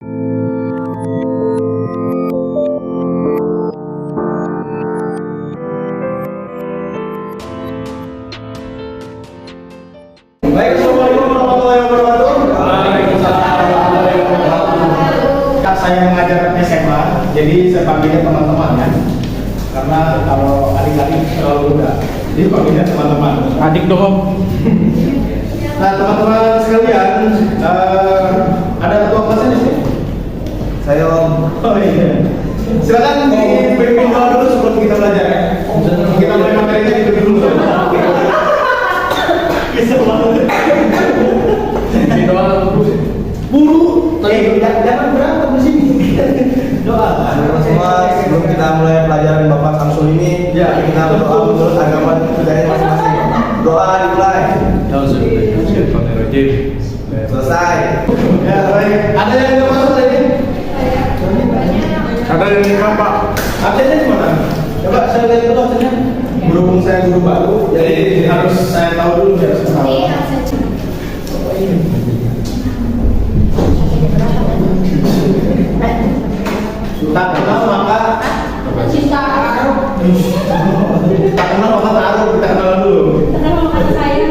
Baik, assalamualaikum warahmatullahi wabarakatuh. Waalaikumsalam warahmatullahi wabarakatuh. Saya mengajar SMA, jadi saya panggilnya teman-teman ya. Karena kalau adik-adik terlalu muda, jadi panggilnya teman-teman. Adik dong. Nah, teman-teman sekalian, ada ketua kelasnya di sini? Saya Om. Oh iya. Silakan dipimpin doa dulu sebelum kita belajar ya. Kita mulai materinya itu dulu. Bisa banget. Doa Buru. Jangan berantem di sini. Doa. Teman-teman semua, sebelum kita mulai pelajaran Bapak Samsul ini, Ya. kita berdoa menurut agama budaya masing-masing. Doa dimulai. Selesai. Ya, baik. Ada yang nggak masuk lagi? Ada yang nikah Pak. Absennya di mana? Coba saya lihat dulu absennya. Berhubung saya guru baru, jadi harus saya tahu dulu biar saya tahu. Tak kenal maka Cinta. tak kenal maka taruh, kita kenal dulu. Kenapa kata saya?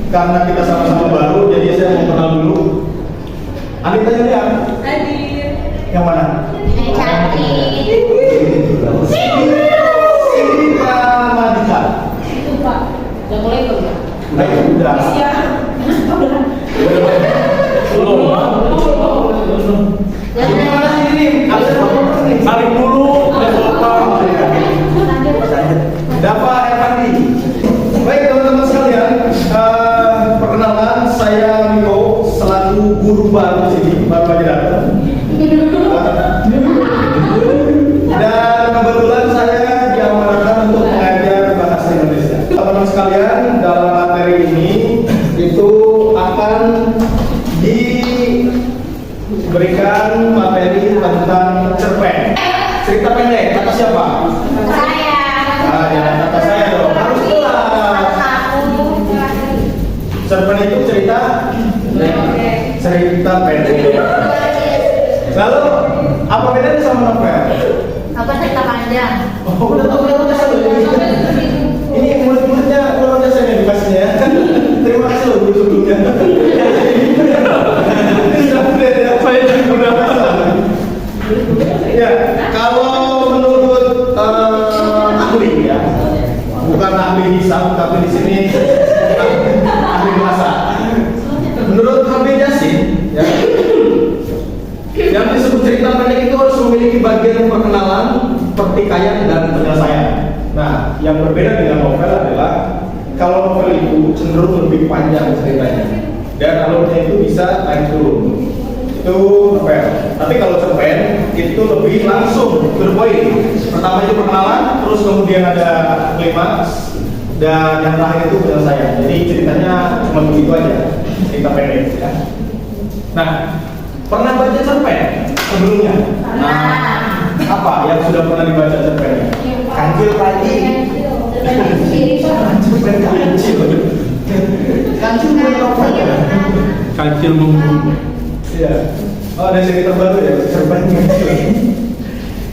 Karena kita sama-sama baru, jadi saya mau kenal dulu. Anita lihat Hadir. yang mana? Cantik. Ini Pramadika. Itu Pak. Udah mulai belum? Baik, udah. Ya. Ini mana sih ini? Absen apa nih? Tarik dulu. Dapa Ervandi. Baik teman-teman sekalian, perkenalan saya Miko selaku guru baru di sini, baru aja datang. Dan kebetulan saya diamanahkan untuk mengajar bahasa Indonesia. Teman-teman sekalian, dalam materi ini itu akan diberikan materi tentang cerpen. Cerita pendek, kata siapa? Saya. Ah, jangan kata saya dong, harus jelas. Cerpen itu cerita pendek. Lalu apa bedanya sama novel? Apa cerita panjang? Oh, udah tahu udah saya ini murid-muridnya luar biasa nih edukasinya. Terima kasih loh guru sebelumnya. Saya juga ya, kalau menurut ahli ya, bukan ahli hisab tapi di sini ahli bahasa. Menurut Habib Yasin, ya, yang disebut cerita pendek itu harus memiliki bagian perkenalan, pertikaian, dan penyelesaian. Nah, yang berbeda dengan novel adalah kalau novel itu cenderung lebih panjang ceritanya, dan alurnya itu bisa naik turun. Itu novel. Tapi kalau cerpen itu lebih langsung berpoin. Pertama itu perkenalan, terus kemudian ada klimaks, dan yang terakhir itu penyelesaian. Jadi ceritanya cuma begitu aja, cerita pendek ya. Nah, pernah baca cerpen sebelumnya? Nah, apa yang sudah pernah dibaca cerpennya? Kancil pagi. Cerpen kancil. Kancil bukan novel ya? Kancil membunuh. Iya. Oh, ada cerita terbaru ya, cerpen kancil.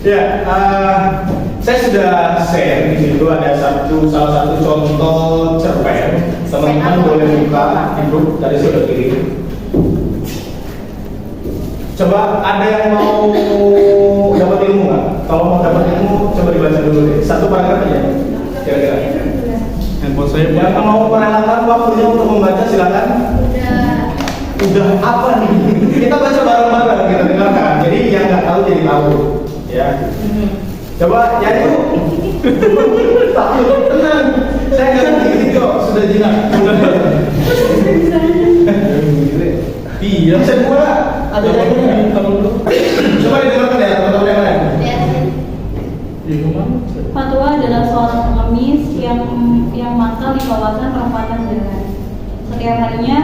Ya, saya sudah share di situ ada salah satu contoh cerpen. Teman-teman boleh buka di grup tadi sudah kirim. Coba ada yang mau dapat ilmu nggak? Kalau mau dapat ilmu, coba dibaca dulu deh. Satu paragraf aja, kira-kira. Handphone saya Yang mau merelakan waktunya untuk membaca silakan. Udah apa nih? Kita baca bareng-bareng, kita dengarkan. Jadi yang nggak tahu jadi tahu, ya. Coba nyanyi yuk. Tenang, saya nggak ngerti kok, sudah jinak. Iya. Bisa buka? Ada yang coba didengarkan ya teman-teman yang lain. Fatwa adalah seorang pengemis yang mangkal di kawasan perempatan jalan. Setiap harinya,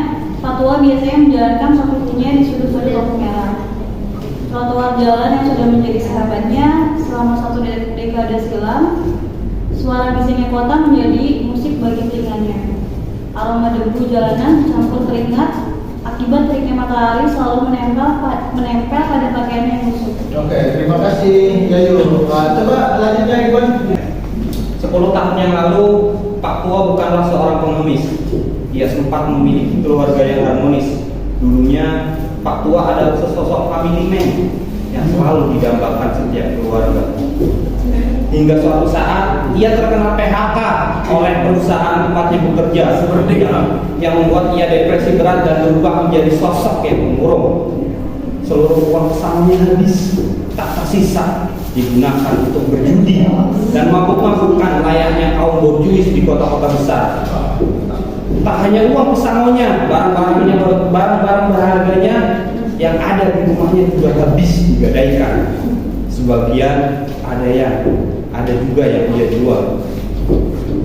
fatwa biasanya menjalankan sapunya di sudut-sudut lampu merah. Trotoar jalan yang sudah menjadi sahabatnya selama satu dekade silam, suara bisingnya kota menjadi musik bagi telinganya. Aroma debu jalanan campur keringat akibat teriknya matahari selalu menempel pada pakaian yang busuk. Oke, terima kasih Yayu. Coba lanjutnya Iwan. 10 tahun yang lalu, Pak Tua bukanlah seorang pengemis. Ia sempat memiliki keluarga yang harmonis. Dulunya, Pak Tua adalah sesosok family man yang selalu didambakan setiap keluarga. Hingga suatu saat, ia terkena PHK oleh perusahaan tempatnya bekerja, yang membuat ia depresi berat dan berubah menjadi sosok yang pemurung. Seluruh uang pesangonnya habis, tak tersisa, digunakan untuk berjudi dan mabuk-mabukan layaknya kaum borjuis di kota-kota besar. Tak hanya uang pesangonnya, barang-barang berharganya yang ada di rumahnya juga habis digadaikan. Sebagian ada juga yang dia jual.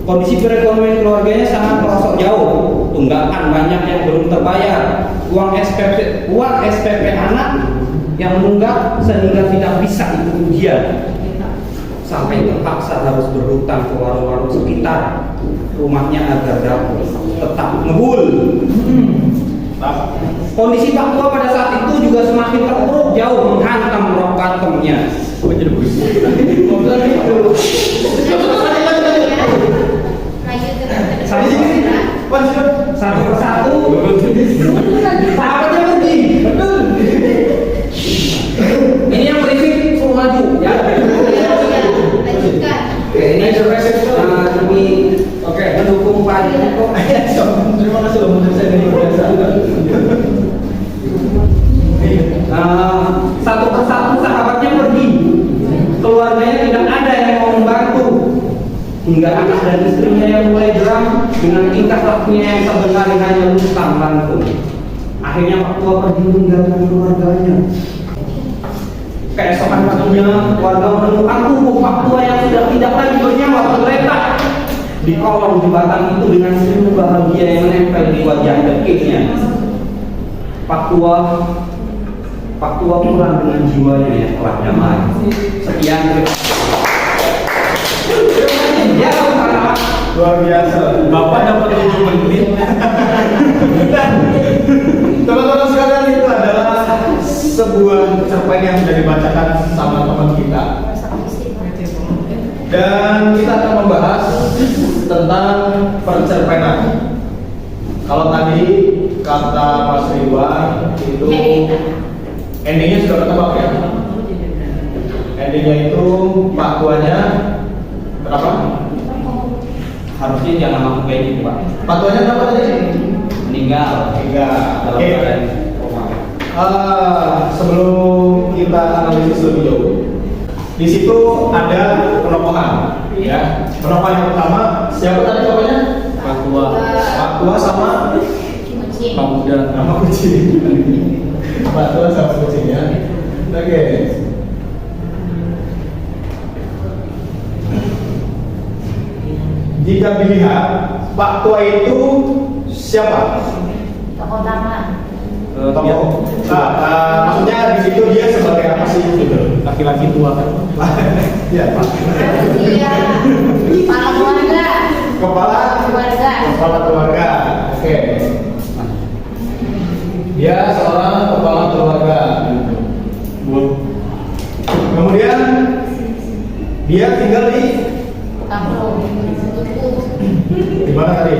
Kondisi perekonomian keluarganya sangat merosot jauh. Tunggakan banyak yang belum terbayar. Uang SPP anak yang menunggak sehingga tidak bisa ikut ujian. Sampai terpaksa harus berhutang ke warung-warung sekitar rumahnya agar dapat tetap ngebul. Kondisi Pak Tua pada saat itu juga semakin terpuruk jauh menghantam rock kantongnya. Satu persatu sahabatnya pergi. Betul. Ini yang berisik suruh maju ya. Oke, ini demi mendukung Pak Joko. Terima kasih loh, menurut saya dari biasa. Satu persatu sahabatnya pergi. Keluarganya tidak ada yang mau membantu. Hingga anak dan istrinya yang mulai geram dengan tingkah lakunya yang sebenarnya hanya luntang lantung. Akhirnya Pak Tua pergi meninggalkan keluarganya. Keesokan paginya, warga menemukan tubuh Pak Tua yang sudah tidak lagi bernyawa tergeletak di kolong jembatan itu dengan senyum bahagia yang menempel di wajah dekiknya. Pak Tua pulang dengan jiwanya yang telah damai. Sekian. Ya, Luar biasa. Bapak dapat 7 menit. Teman-teman sekalian, itu adalah sebuah cerpen yang sudah dibacakan sama teman kita. Dan kita akan membahas tentang percerpenan. Kalau tadi kata Mas Ridwan itu endingnya sudah ketebak ya. Endingnya itu Pak Tuanya berapa? Harusnya jangan masuk kayak gitu, Pak. Pak Tuanya berapa tadi? Meninggal. Dalam Oke. keadaan koma. Sebelum kita analisis lebih jauh, di situ ada penokohan, ya. Penokohan yang pertama siapa tadi pokoknya? Pak Tua, Pak Tua sama Pak Muda, nama kucing. Pak Tua sama kucingnya. Oke. Jika dilihat, Pak Tua itu siapa? Tokoh utama. Tokoh. Maksudnya di situ dia sebagai apa sih? Gitu. laki-laki tua kan? Iya, Pak. Iya. Kepala keluarga. Kepala keluarga. Oke. Dia seorang kepala keluarga. Kemudian dia tinggal di di mana tadi?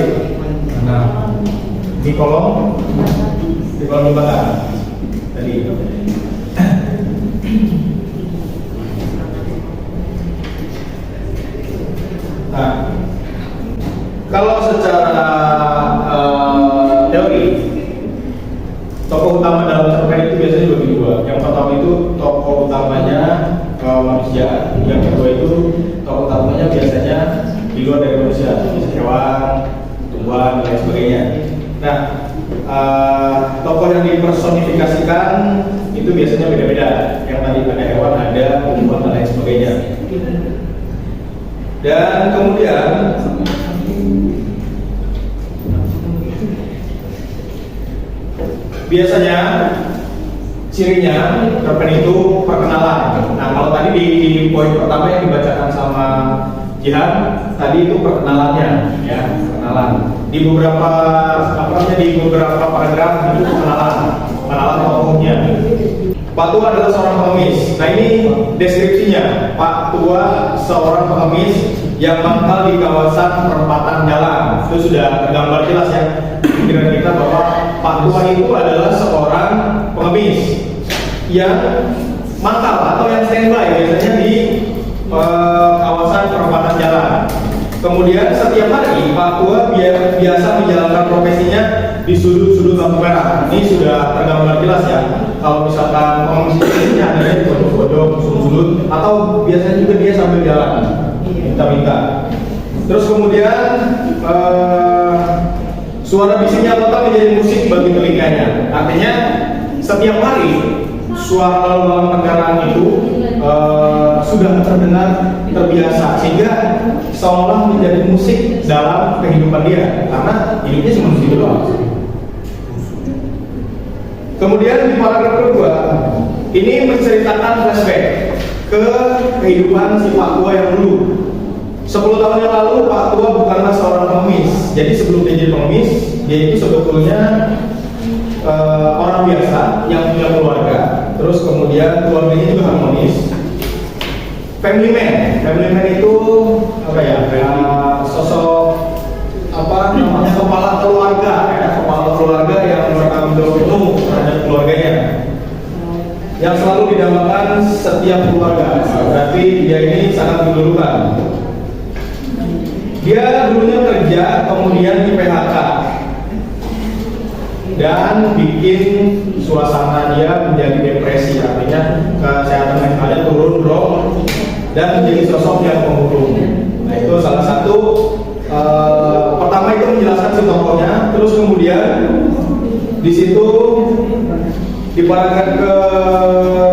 Nah, di kolong jembatan tadi. Nah, kalau secara teori, tokoh utama dalam cerpen itu biasanya dibagi dua. Yang pertama itu tokoh utamanya manusia, yang kedua itu tokoh utamanya biasanya di luar dari manusia, misalnya hewan, tumbuhan, dan lain sebagainya. Nah, tokoh yang dipersonifikasikan itu biasanya beda-beda. Yang tadi ada hewan, ada tumbuhan, dan lain sebagainya. Dan kemudian biasanya cirinya cerpen itu perkenalan. Nah, kalau tadi di poin pertama yang dibacakan sama Lihat tadi itu perkenalannya, ya, perkenalan. Di beberapa paragraf itu pengenalan tokohnya. Pak Tua adalah seorang pengemis. Nah ini deskripsinya. Pak Tua seorang pengemis yang mangkal di kawasan perempatan jalan. Itu sudah tergambar jelas ya pikiran kita bahwa Pak Tua itu adalah seorang pengemis yang mangkal atau yang standby biasanya di kawasan perempatan jalan. Kemudian setiap hari Pak Tua biasa menjalankan profesinya di sudut-sudut lampu merah. Ini sudah tergambar jelas ya. Kalau misalkan pengemis ada di pojok-pojok, sudut-sudut, atau biasanya juga dia sambil jalan minta-minta. Terus kemudian suara bisiknya total menjadi musik bagi telinganya. Artinya setiap hari suara lalu lalang kendaraan itu sudah terdengar terbiasa sehingga seolah menjadi musik dalam kehidupan dia karena hidupnya cuma di situ doang. Kemudian di paragraf kedua ini menceritakan flashback ke kehidupan si Pak Tua yang dulu. 10 tahun yang lalu Pak Tua bukanlah seorang pengemis. Jadi sebelum dia jadi pengemis, dia itu sebetulnya orang biasa yang punya keluarga. Terus kemudian keluarganya juga harmonis. Family man itu apa ya? Sosok apa namanya kepala keluarga ya, kepala keluarga yang bertanggung jawab penuh terhadap keluarganya, yang selalu didambakan setiap keluarga. Berarti dia ini sangat didulukan. Dia dulunya kerja, kemudian di PHK dan bikin suasana dia menjadi depresi, artinya kesehatan mentalnya turun drop dan menjadi sosok yang pemurung. Nah itu salah satu pertama itu menjelaskan si tokohnya, terus kemudian di situ di paragraf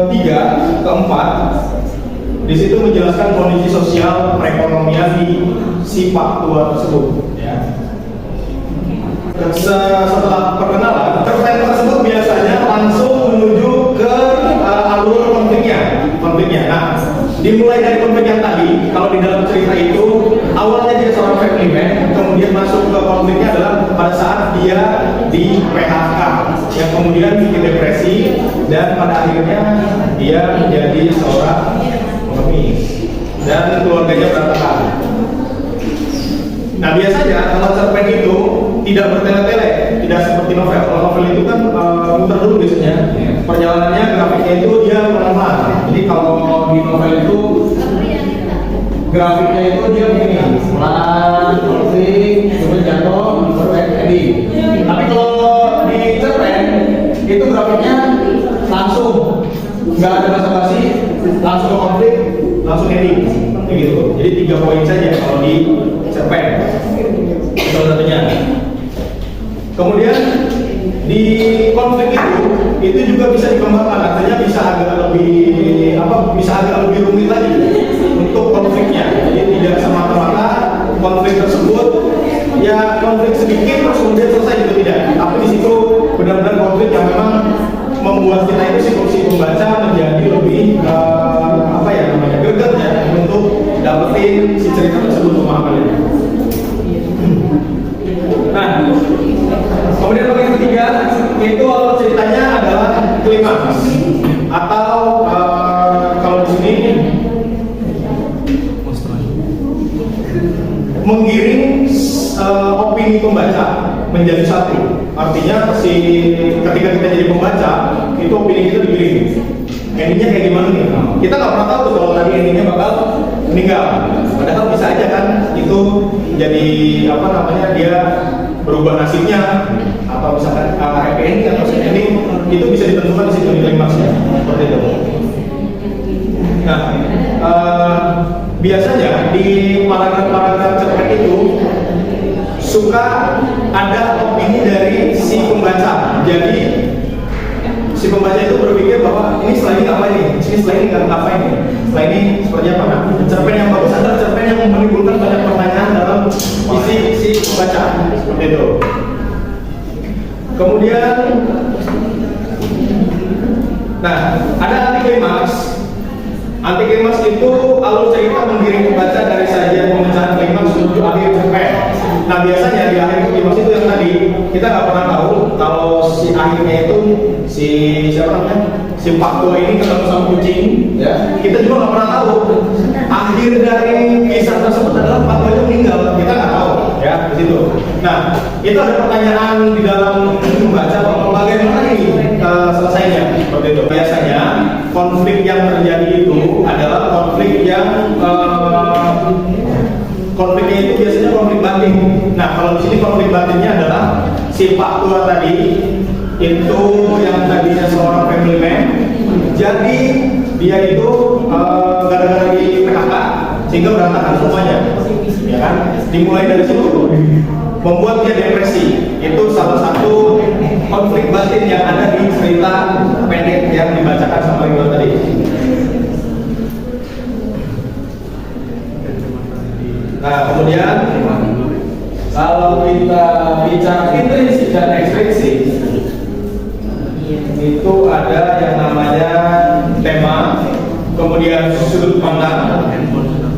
ketiga, keempat, di situ menjelaskan kondisi sosial perekonomian di si Pak Tua tersebut. Ya. Setelah perkenalan, cerpen tersebut biasanya langsung menuju ke alur konfliknya. Nah, dimulai dari konflik yang tadi. Kalau di dalam cerita itu awalnya dia seorang family man, kemudian masuk ke konfliknya adalah pada saat dia di PHK, yang kemudian bikin depresi dan pada akhirnya dia menjadi seorang pengemis dan keluarganya berantakan. Nah biasanya kalau cerpen itu tidak bertele-tele, tidak seperti novel. Kalau novel itu kan muter dulu biasanya. Perjalanannya grafiknya itu dia pelan-pelan. Jadi kalau di novel itu grafiknya itu dia begini, pelan, konflik, kemudian jatuh, baru edit. Tapi kalau di cerpen itu grafiknya langsung, nggak ada basa-basi, langsung ke konflik, langsung edit, kayak gitu. Jadi 3 poin saja kalau di cerpen. Salah satunya. Kemudian di konflik itu juga bisa dikembangkan, artinya bisa agak lebih rumit lagi untuk konfliknya. Jadi tidak semata-mata konflik tersebut ya konflik sedikit terus kemudian selesai gitu, tidak. Tapi di situ benar-benar konflik yang memang membuat kita itu si pembaca menjadi lebih greget ya untuk dapetin si cerita tersebut pemahamannya. Nah, kemudian bagian ketiga itu alur ceritanya adalah klimaks atau kalau di sini menggiring opini pembaca menjadi satu. Artinya ketika kita jadi pembaca itu opini kita digiring. Endingnya kayak gimana nih? Kita nggak pernah tahu tuh kalau tadi endingnya bakal meninggal. Padahal bisa aja kan itu jadi dia berubah nasibnya atau misalkan happy ending atau sad ending itu bisa ditentukan di situ di klimaksnya seperti itu. Nah, biasanya di paragraf cerpen itu suka ada opini dari si pembaca. Jadi si pembaca itu berpikir bahwa ini setelah ini ngapain nih, setelah ini nggak ngapain nih, setelah ini seperti apa. Nah, cerpen yang bagus adalah cerpen yang menimbulkan banyak pertanyaan dalam isi si pembaca seperti itu. Kemudian, nah ada anti klimaks Anti klimaks itu alur cerita menggiring pembaca dari sajian pemecahan klimaks menuju akhir cerpen. Nah biasanya di akhir klimaks itu yang tadi kita nggak pernah tahu kalau si akhirnya itu si siapa namanya si Pak Tua ini ketemu sama kucing, ya kita juga nggak pernah tahu akhir dari kisah tersebut adalah Pak Tua itu meninggal, kita nggak tahu ya di situ. Nah itu ada pertanyaan di dalam membaca bagaimana ini selesainya seperti itu. Biasanya konflik yang terjadi itu adalah konflik yang konfliknya itu biasanya konflik batin. Nah kalau di sini konflik batinnya adalah si Pak Tua tadi itu yang tadinya seorang family man, jadi dia itu gara-gara di PHK sehingga berantakan semuanya, ya kan? Dimulai dari situ membuat dia depresi. Itu salah satu konflik batin yang ada di cerita pendek yang dibacakan sama Ridwan tadi. Nah kemudian kalau kita bicara intrinsik dan ekstrinsik, itu ada yang namanya tema, kemudian sudut pandang,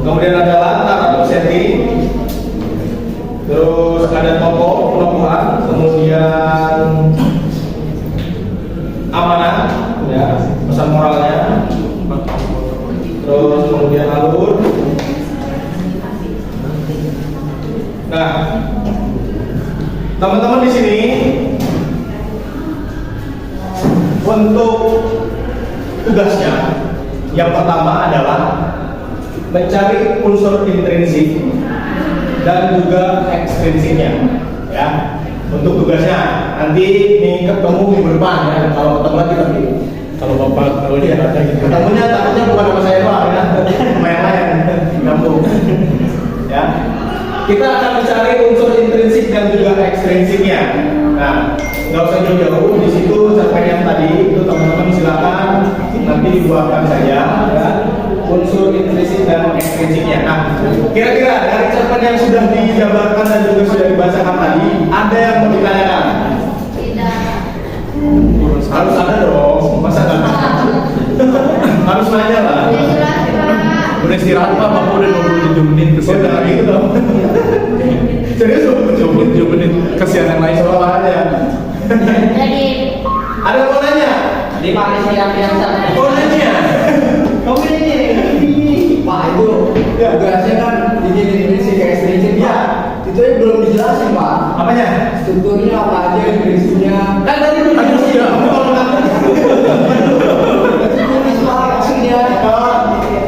kemudian ada latar atau setting, terus ada tokoh, penokohan, kemudian amanat, ya, pesan moralnya, terus kemudian alur. Nah, teman-teman di sini untuk tugasnya yang pertama adalah mencari unsur intrinsik dan juga ekstrinsiknya, ya. Untuk tugasnya nanti ini ketemu minggu depan ya, kalau ketemu lagi tapi Kalau bapak kalau dia ada gitu. ketemunya takutnya bukan sama saya doang ya, sama yang lain nyambung, ya. Kita akan mencari unsur intrinsik dan juga ekstrinsiknya. Nah, nggak usah jauh-jauh di situ cerpen yang tadi itu teman-teman silakan nanti dibuatkan saja ya, unsur intrinsik dan ekstrinsiknya. Nah, kira-kira dari cerpen yang sudah dijabarkan dan juga sudah dibacakan tadi, ada yang mau ditanyakan? Harus ada dong, masa nggak? Harus nanya lah. Udah istirahat Pak, Bapak udah 27 menit Oh, kesian jangan gitu dong. Serius 27 menit kesian yang lain. Soal aja. Jadi Ada yang mau nanya? Di Paris yang biasa. Mau nanya? Kamu ini Pak itu tugasnya kan bikin intrinsik ekstrinsik Ya. Itu yang belum dijelasin Pak. Apanya? Strukturnya apa aja, intrinsiknya. Kan tadi udah dijelasin. Maksudnya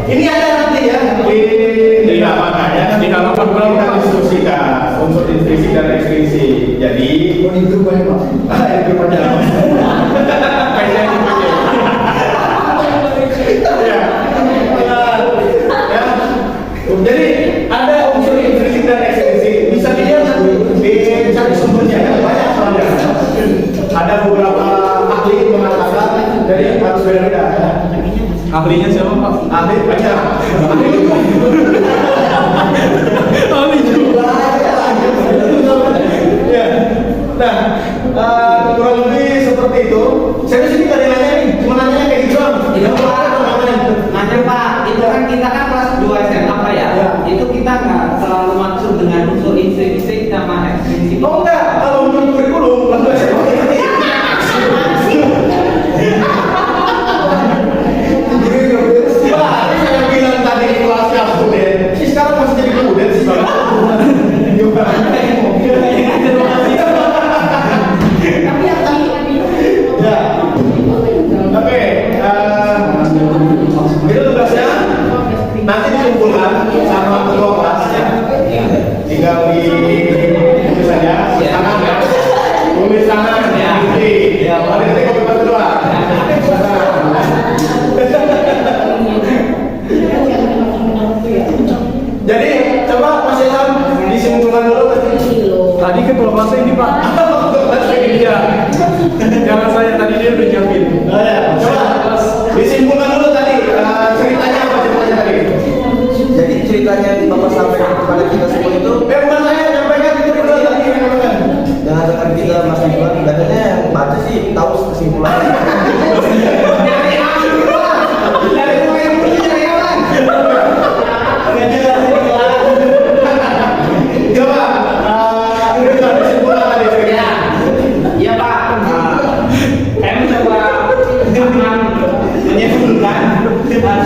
Ini ada nanti ya di makanya di halaman berapa? kita diskusikan unsur intrinsik dan ekstrinsik. Jadi itu banyak Pak. itu panjang. Kayaknya itu panjang. Ya. Ya. Jadi ada unsur intrinsik dan ekstrinsik. Bisa dilihat nanti dicari sumbernya kan banyak soalnya. Ada beberapa ahli mengatakan jadi harus beda-beda. Ya. Ahlinya siapa Pak? Ahli banyak. Ahli juga. Ya. Nah, kurang lebih seperti itu. Saya di sini nggak ada yang nanya nih, cuma nanya kayak gitu doang. Itu Pak, nanya Pak, itu kan kita kan kelas 2 SMA Pak ya? Ya. Itu kita nggak selalu masuk dengan unsur intrinsik sama ekstrinsik. Oh enggak, kalau menurut kurikulum langsung saya Wah, ini saya bilang tadi di kelasnya student, sih sekarang masih jadi student sih Bang. Ya. Oke,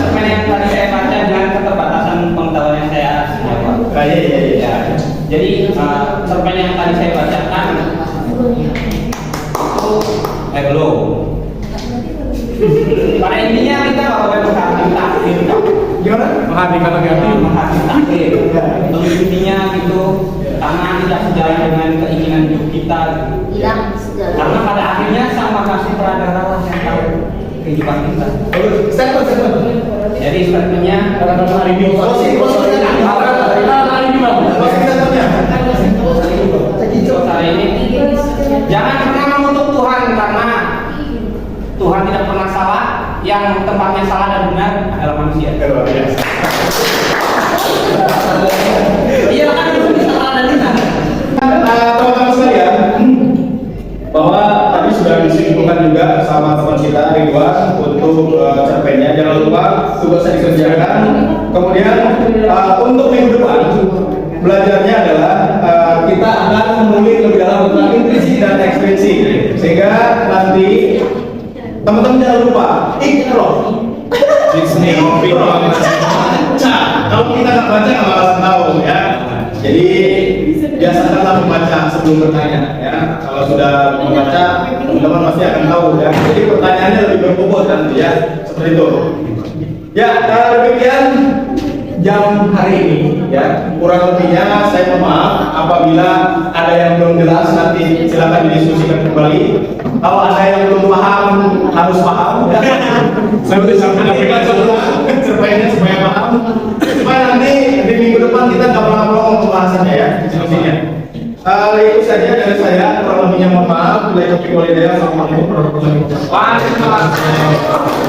cerpen yang tadi saya baca dengan keterbatasan pengetahuan yang saya jawab. Iya. Jadi cerpen yang tadi saya bacakan belum. Pada intinya kita bakal berhati takdir. Gimana? Menghadirkan negatif. Menghati takdir. Intinya gitu, karena tidak sejalan dengan keinginan hidup kita. Hilang segala. Karena pada akhirnya sama kasih peradara lah yang tahu kehidupan kita. Statement. Jadi statementnya Kata-kata hari ini. Posisi. Kata-kata hari ini bang. Statementnya. Untuk hari ini jangan pernah mengutuk Tuhan karena Tuhan tidak pernah salah. Yang tempatnya salah dan benar adalah manusia. Luar biasa. Iya kan itu salah dan benar. Teman-teman sekalian, bahwa tadi sudah disimpulkan juga sama teman kita Ridwan untuk cerpennya. Jangan lupa tugasnya dikerjakan. Kemudian untuk minggu depan belajarnya adalah kita akan mengulik lebih dalam tentang intuisi dan ekspresi, sehingga nanti teman-teman jangan lupa ikro. Baca. Kalau kita nggak baca nggak bakalan tahu ya. Jadi biasakanlah membaca sebelum bertanya ya. Kalau sudah membaca, teman-teman pasti akan tahu ya. Jadi pertanyaannya lebih berbobot nanti ya. Seperti itu. Ya, demikian jam hari ini ya. Kurang lebihnya saya mohon maaf apabila ada yang belum jelas, nanti silakan didiskusikan kembali. Kalau ada yang belum paham harus paham ya. Saya udah sampai Supaya paham. Supaya nanti di minggu depan kita nggak pelong-pelong pembahasannya ya, diskusinya. Itu saja dari saya. Kurang lebihnya mohon maaf. Assalamualaikum warahmatullahi wabarakatuh. Waalaikumsalam.